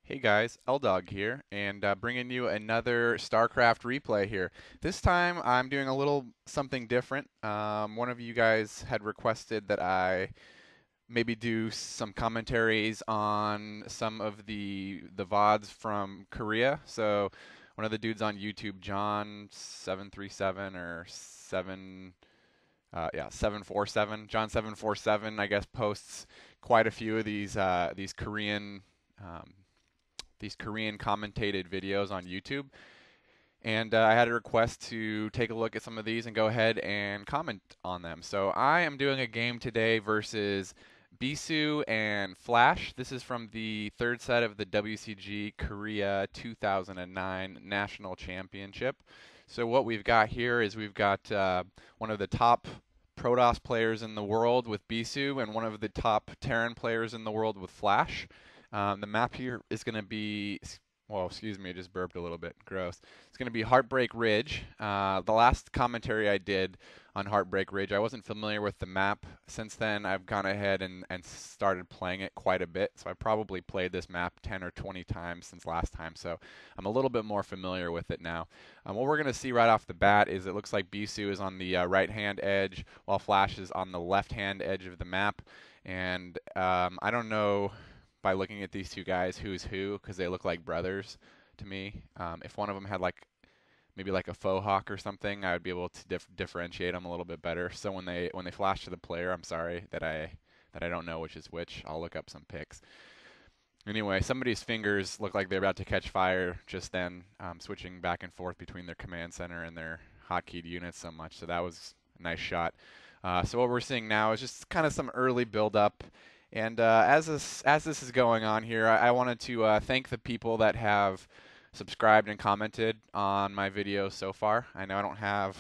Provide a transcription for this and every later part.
Hey guys, L-Dog here, and bringing you another StarCraft replay here. This time I'm doing a little something different. One of you guys had requested that I maybe do some commentaries on some of the VODs from Korea. So one of the dudes on YouTube, John 737 or 747, John 747, I guess posts quite a few of these um, Korean commentated videos on YouTube. And I had a request to take a look at some of these and go ahead and comment on them. So I am doing a game today versus Bisu and Flash. This is from the third set of the WCG Korea 2009 National Championship. So what we've got here is we've got one of the top Protoss players in the world with Bisu and one of the top Terran players in the world with Flash. The map here is going to be, well, excuse me, I just burped a little bit. Gross. It's going to be Heartbreak Ridge. The last commentary I did on Heartbreak Ridge, I wasn't familiar with the map. Since then, I've gone ahead and started playing it quite a bit. So I probably played this map 10 or 20 times since last time. So I'm a little bit more familiar with it now. What we're going to see right off the bat is it looks like Bisu is on the right-hand edge, while Flash is on the left-hand edge of the map. And I don't know by looking at these two guys who's who because they look like brothers to me. If one of them had maybe like a faux hawk or something, I would be able to differentiate them a little bit better. So when they flash to the player, I'm sorry that I don't know which is which. I'll look up some pics. Anyway, somebody's fingers look like they're about to catch fire just then, switching back and forth between their command center and their hotkeyed units so much. So that was a nice shot. So what we're seeing now is just kind of some early build up. And as this is going on here, I wanted to thank the people that have subscribed and commented on my videos so far. I know I don't have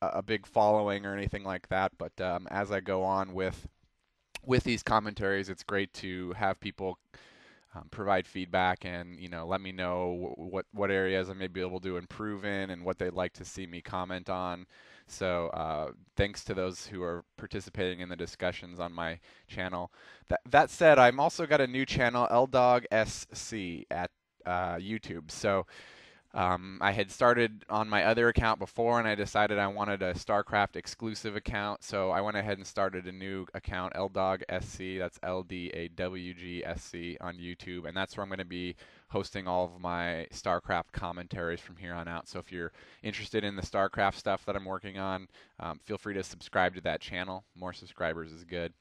a big following or anything like that, but as I go on with these commentaries, it's great to have people provide feedback and let me know what areas I may be able to improve in and what they'd like to see me comment on. So thanks to those who are participating in the discussions on my channel. That said, I'm also got a new channel, LDogSC at YouTube. So I had started on my other account before, and I decided I wanted a StarCraft exclusive account, so I went ahead and started a new account, LDogSC. That's LDAWGSC on YouTube, and that's where I'm going to be hosting all of my StarCraft commentaries from here on out. So if you're interested in the StarCraft stuff that I'm working on, feel free to subscribe to that channel. More subscribers is good.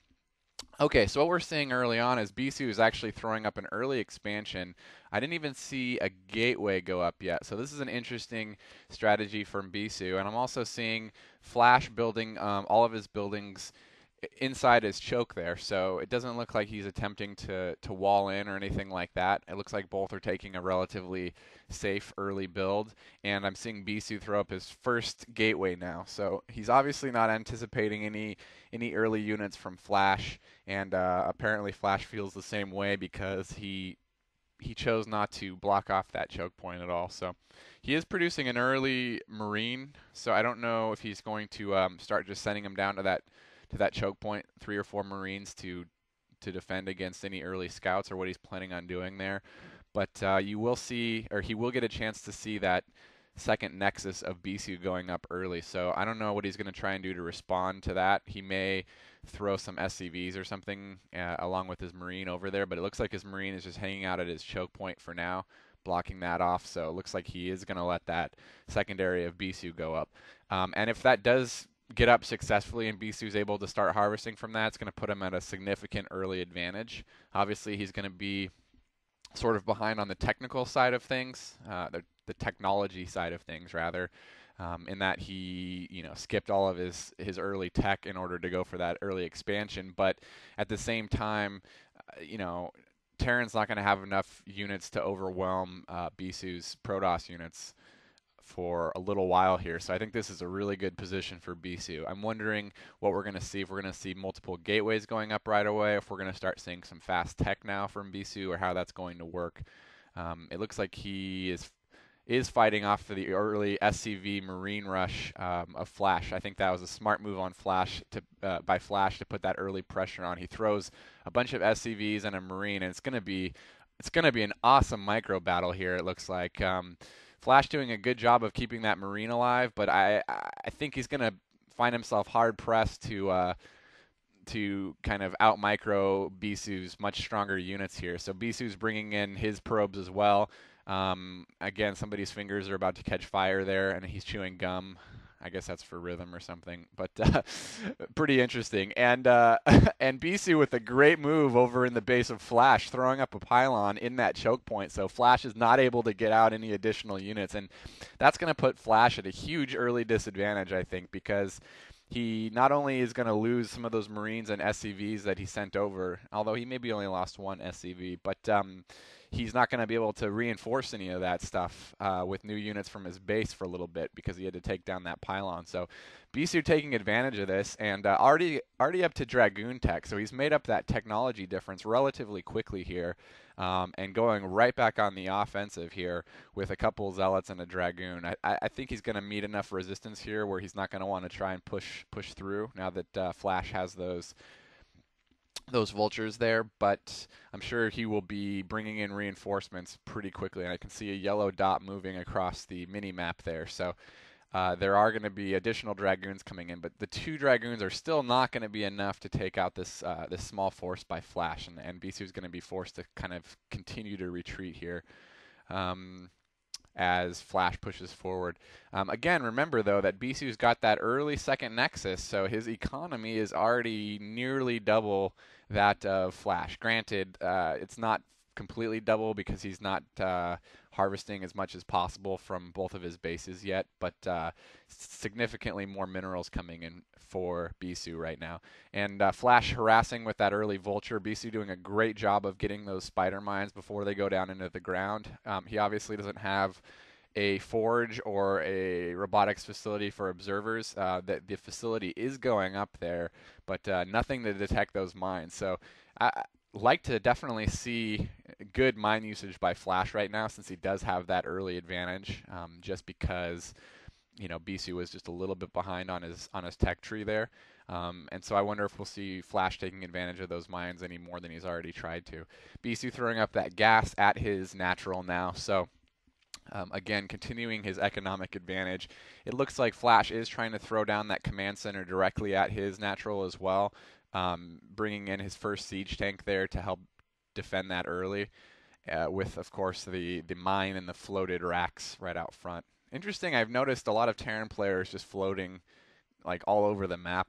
Okay, so what we're seeing early on is Bisu is actually throwing up an early expansion. I didn't even see a gateway go up yet, so this is an interesting strategy from Bisu. And I'm also seeing Flash building all of his buildings inside his choke there, so it doesn't look like he's attempting to wall in or anything like that. It looks like both are taking a relatively safe early build, and I'm seeing Bisu throw up his first gateway now. So he's obviously not anticipating any early units from Flash, and apparently Flash feels the same way because he chose not to block off that choke point at all. So he is producing an early Marine, so I don't know if he's going to start just sending him down to that choke point, 3 or 4 Marines to defend against any early scouts or what he's planning on doing there. But you will see, or he will get a chance to see that second nexus of Bisu going up early. So I don't know what he's going to try and do to respond to that. He may throw some SCVs or something along with his Marine over there, but it looks like his Marine is just hanging out at his choke point for now, blocking that off. So it looks like he is going to let that secondary of Bisu go up. And if that does get up successfully and Bisu's able to start harvesting from that, it's going to put him at a significant early advantage. Obviously, he's going to be sort of behind on the technical side of things, the technology side of things rather, in that he skipped all of his early tech in order to go for that early expansion. But at the same time, Terran's not going to have enough units to overwhelm Bisu's Protoss units for a little while here. So I think this is a really good position for Bisu. I'm wondering what we're going to see, if we're going to see multiple gateways going up right away, if we're going to start seeing some fast tech now from Bisu, or how that's going to work. It looks like he is fighting off the early SCV Marine rush of Flash. I think that was a smart move on Flash by Flash to put that early pressure on. He throws a bunch of SCVs and a Marine, and it's going to be It's going to be an awesome micro battle here, it looks like. Flash doing a good job of keeping that Marine alive, but I think he's going to find himself hard pressed to kind of out micro Bisu's much stronger units here. So Bisu's bringing in his probes as well. Again, somebody's fingers are about to catch fire there, and he's chewing gum. I guess that's for rhythm or something, but pretty interesting. And and Bisu with a great move over in the base of Flash, throwing up a pylon in that choke point. So Flash is not able to get out any additional units, and that's going to put Flash at a huge early disadvantage, I think, because he not only is going to lose some of those Marines and SCVs that he sent over, although he maybe only lost one SCV, but he's not going to be able to reinforce any of that stuff with new units from his base for a little bit because he had to take down that pylon. So Bisu taking advantage of this and already up to Dragoon tech, so he's made up that technology difference relatively quickly here. And going right back on the offensive here with a couple Zealots and a Dragoon. I think he's going to meet enough resistance here where he's not going to want to try and push through now that Flash has those vultures there, but I'm sure he will be bringing in reinforcements pretty quickly, and I can see a yellow dot moving across the mini-map there. So there are going to be additional Dragoons coming in, but the 2 Dragoons are still not going to be enough to take out this this small force by Flash, and Bisu is going to be forced to kind of continue to retreat here as Flash pushes forward. Again, remember though that Bisu's got that early second Nexus, so his economy is already nearly double that of Flash. Granted, it's not completely double because he's not harvesting as much as possible from both of his bases yet, but significantly more minerals coming in for Bisu right now. And Flash harassing with that early Vulture. Bisu doing a great job of getting those spider mines before they go down into the ground. He obviously doesn't have a forge or a robotics facility for observers. The facility is going up there, but nothing to detect those mines. So I like to definitely see good mine usage by Flash right now, since he does have that early advantage, just because Bisu was just a little bit behind on his tech tree there. And so I wonder if we'll see Flash taking advantage of those mines any more than he's already tried to. Bisu throwing up that gas at his natural now. So again, continuing his economic advantage. It looks like Flash is trying to throw down that command center directly at his natural as well, bringing in his first siege tank there to help defend that early, with, of course, the mine and the floated racks right out front. Interesting, I've noticed a lot of Terran players just floating like all over the map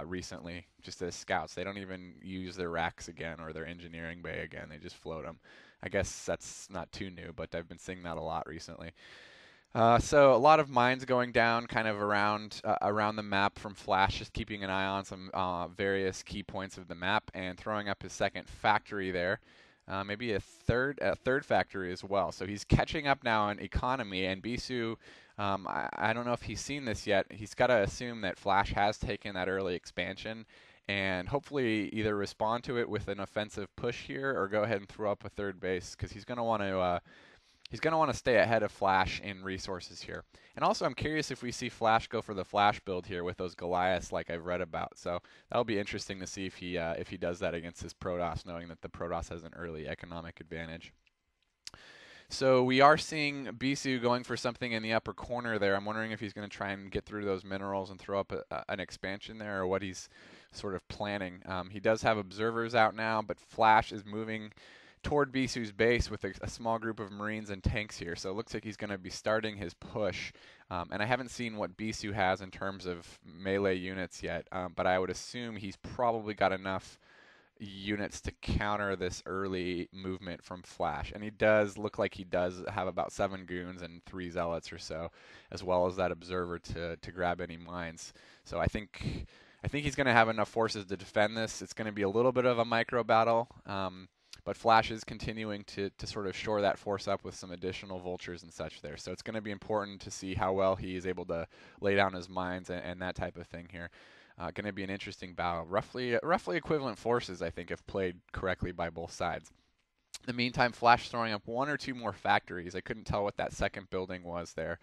recently, just as scouts. They don't even use their racks again or their engineering bay again. They just float them. I guess that's not too new, but I've been seeing that a lot recently. So a lot of mines going down kind of around the map from Flash, just keeping an eye on some various key points of the map and throwing up his second factory there. Maybe a third factory as well. So he's catching up now in economy, and Bisu, I don't know if he's seen this yet. He's got to assume that Flash has taken that early expansion and hopefully either respond to it with an offensive push here or go ahead and throw up a third base, because he's going to want to stay ahead of Flash in resources here. And also, I'm curious if we see Flash go for the Flash build here with those Goliaths like I've read about. So that'll be interesting to see if he does that against his Protoss, knowing that the Protoss has an early economic advantage. So we are seeing Bisu going for something in the upper corner there. I'm wondering if he's going to try and get through those minerals and throw up an expansion there, or what he's sort of planning. He does have observers out now, but Flash is moving toward Bisu's base with a small group of Marines and tanks here. So it looks like he's going to be starting his push. And I haven't seen what Bisu has in terms of melee units yet, but I would assume he's probably got enough units to counter this early movement from Flash. And he does look like he does have about 7 goons and 3 zealots or so, as well as that observer to grab any mines. So I think he's going to have enough forces to defend this. It's going to be a little bit of a micro battle, but Flash is continuing to sort of shore that force up with some additional vultures and such there. So it's going to be important to see how well he is able to lay down his mines and that type of thing here. Going to be an interesting battle. Roughly equivalent forces, I think, if played correctly by both sides. In the meantime, Flash throwing up 1 or 2 more factories. I couldn't tell what that second building was there.